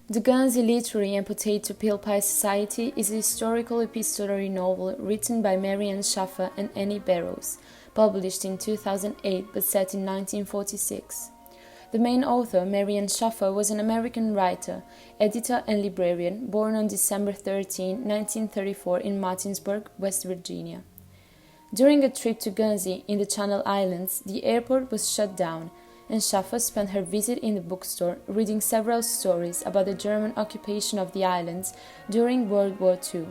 The Guernsey Literary and Potato Peel Pie Society is a historical epistolary novel written by Marianne Schaffer and Annie Barrows, published in 2008 but set in 1946. The main author, Marianne Schaffer, was an American writer, editor and librarian born on December 13, 1934 in Martinsburg, West Virginia. During a trip to Guernsey in the Channel Islands, the airport was shut down, and Schaffer spent her visit in the bookstore reading several stories about the German occupation of the islands during World War II.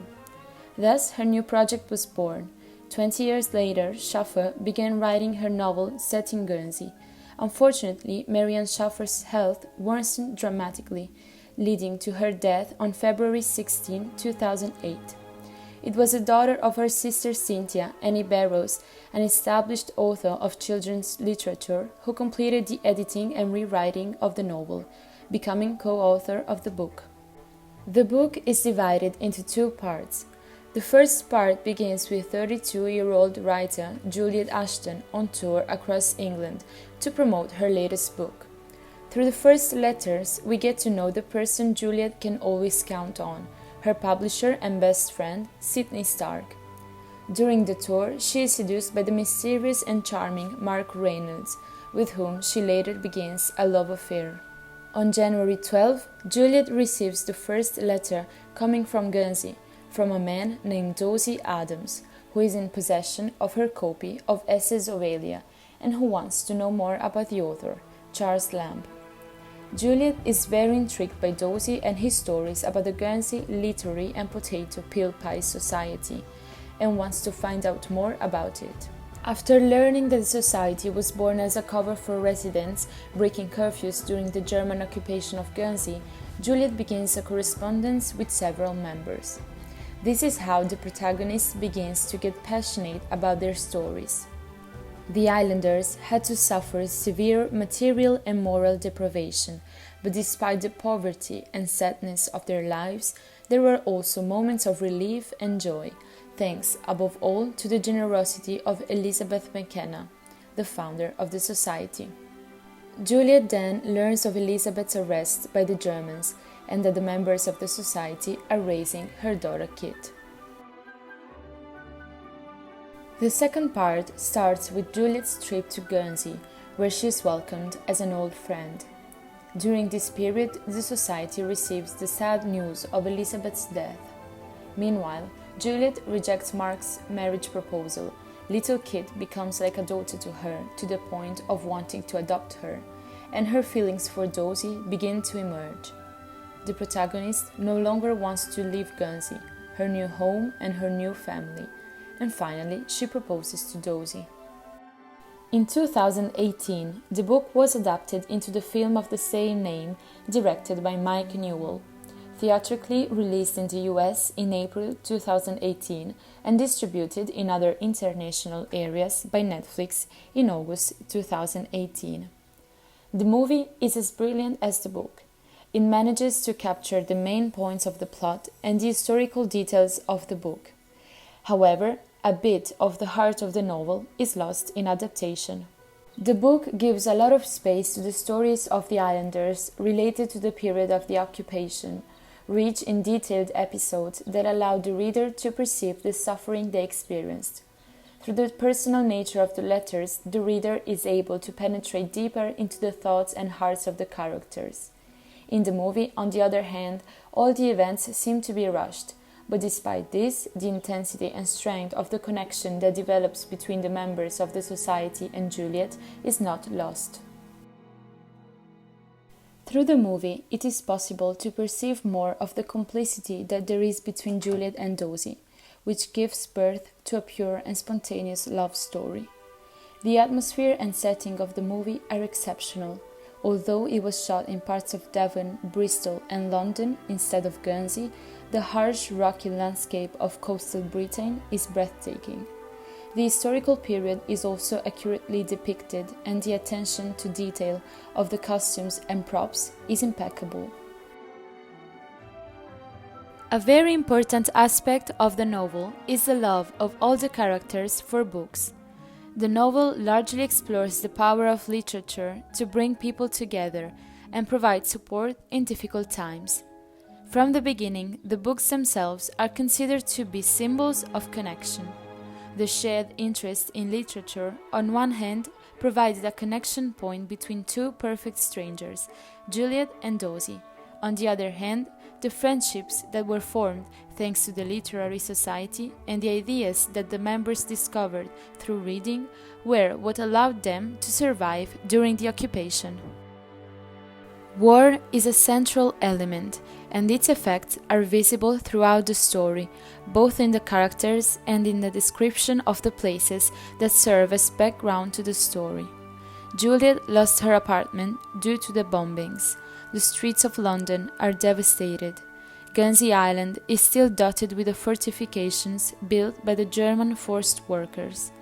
Thus, her new project was born. 20 years later, Schaffer began writing her novel set in Guernsey. Unfortunately, Marianne Schaffer's health worsened dramatically, leading to her death on February 16, 2008. It was the daughter of her sister Cynthia, Annie Barrows, an established author of children's literature, who completed the editing and rewriting of the novel, becoming co-author of the book. The book is divided into two parts. The first part begins with 32-year-old writer Juliet Ashton on tour across England to promote her latest book. Through the first letters, we get to know the person Juliet can always count on, her publisher and best friend, Sidney Stark. During the tour, she is seduced by the mysterious and charming Mark Reynolds, with whom she later begins a love affair. On January 12, Juliet receives the first letter coming from Guernsey, from a man named Dozie Adams, who is in possession of her copy of Essays of Elia and who wants to know more about the author, Charles Lamb. Juliet is very intrigued by Dozie and his stories about the Guernsey Literary and Potato Peel Pie Society and wants to find out more about it. After learning that the society was born as a cover for residents breaking curfews during the German occupation of Guernsey, Juliet begins a correspondence with several members. This is how the protagonist begins to get passionate about their stories. The islanders had to suffer severe material and moral deprivation, but despite the poverty and sadness of their lives, there were also moments of relief and joy, thanks above all to the generosity of Elizabeth McKenna, the founder of the society. Juliet then learns of Elizabeth's arrest by the Germans and that the members of the society are raising her daughter Kit. The second part starts with Juliet's trip to Guernsey, where she is welcomed as an old friend. During this period, the society receives the sad news of Elizabeth's death. Meanwhile, Juliet rejects Mark's marriage proposal. Little Kit becomes like a daughter to her, to the point of wanting to adopt her, and her feelings for Dozie begin to emerge. The protagonist no longer wants to leave Guernsey, her new home and her new family, and finally she proposes to Dozie. In 2018, the book was adapted into the film of the same name, directed by Mike Newell, theatrically released in the US in April 2018 and distributed in other international areas by Netflix in August 2018. The movie is as brilliant as the book. It manages to capture the main points of the plot and the historical details of the book. However, a bit of the heart of the novel is lost in adaptation. The book gives a lot of space to the stories of the islanders related to the period of the occupation, rich in detailed episodes that allow the reader to perceive the suffering they experienced. Through the personal nature of the letters, the reader is able to penetrate deeper into the thoughts and hearts of the characters. In the movie, on the other hand, all the events seem to be rushed, but despite this, the intensity and strength of the connection that develops between the members of the society and Juliet is not lost. Through the movie, it is possible to perceive more of the complicity that there is between Juliet and Dozie, which gives birth to a pure and spontaneous love story. The atmosphere and setting of the movie are exceptional. Although it was shot in parts of Devon, Bristol and London instead of Guernsey, the harsh rocky landscape of coastal Britain is breathtaking. The historical period is also accurately depicted and the attention to detail of the costumes and props is impeccable. A very important aspect of the novel is the love of all the characters for books. The novel largely explores the power of literature to bring people together and provide support in difficult times. From the beginning, the books themselves are considered to be symbols of connection. The shared interest in literature, on one hand, provided a connection point between two perfect strangers, Juliet and Dozy. On the other hand, the friendships that were formed thanks to the literary society and the ideas that the members discovered through reading were what allowed them to survive during the occupation. War is a central element, and its effects are visible throughout the story, both in the characters and in the description of the places that serve as background to the story. Juliet lost her apartment due to the bombings. The streets of London are devastated. Guernsey Island is still dotted with the fortifications built by the German forced workers.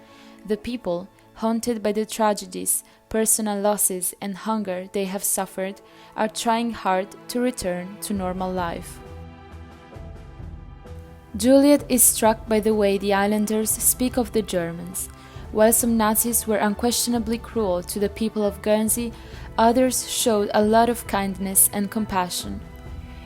The people, haunted by the tragedies, personal losses and hunger they have suffered, are trying hard to return to normal life. Juliet is struck by the way the islanders speak of the Germans. While some Nazis were unquestionably cruel to the people of Guernsey, others showed a lot of kindness and compassion.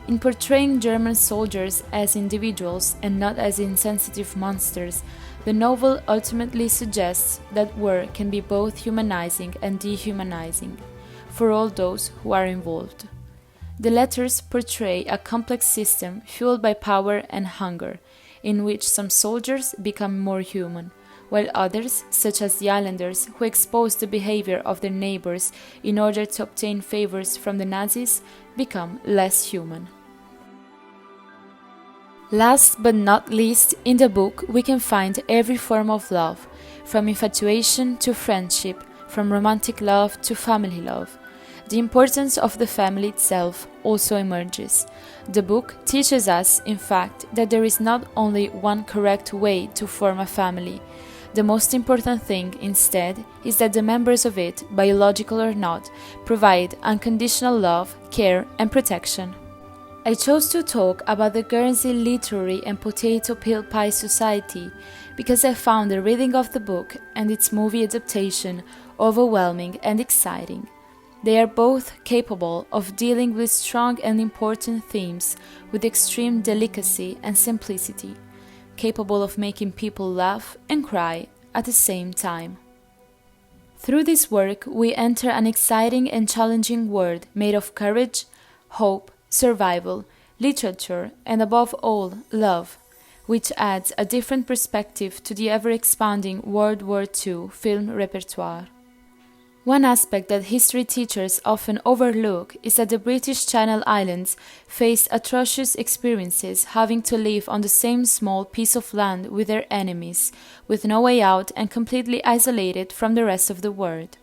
In portraying German soldiers as individuals and not as insensitive monsters, the novel ultimately suggests that war can be both humanizing and dehumanizing for all those who are involved. The letters portray a complex system fueled by power and hunger, in which some soldiers become more human, while others, such as the islanders who expose the behavior of their neighbors in order to obtain favors from the Nazis, become less human. Last but not least, in the book we can find every form of love, from infatuation to friendship, from romantic love to family love. The importance of the family itself also emerges. The book teaches us, in fact, that there is not only one correct way to form a family. The most important thing, instead, is that the members of it, biological or not, provide unconditional love, care, and protection. I chose to talk about the Guernsey Literary and Potato Peel Pie Society because I found the reading of the book and its movie adaptation overwhelming and exciting. They are both capable of dealing with strong and important themes with extreme delicacy and simplicity, capable of making people laugh and cry at the same time. Through this work, we enter an exciting and challenging world made of courage, hope, survival, literature, and above all, love, which adds a different perspective to the ever-expanding World War II film repertoire. One aspect that history teachers often overlook is that the British Channel Islands faced atrocious experiences having to live on the same small piece of land with their enemies, with no way out and completely isolated from the rest of the world.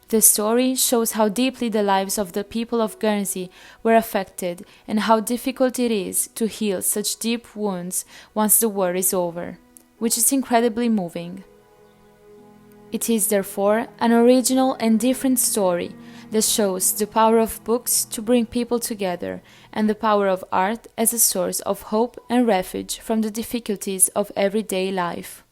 The story shows how deeply the lives of the people of Guernsey were affected and how difficult it is to heal such deep wounds once the war is over, which is incredibly moving. It is therefore an original and different story that shows the power of books to bring people together and the power of art as a source of hope and refuge from the difficulties of everyday life.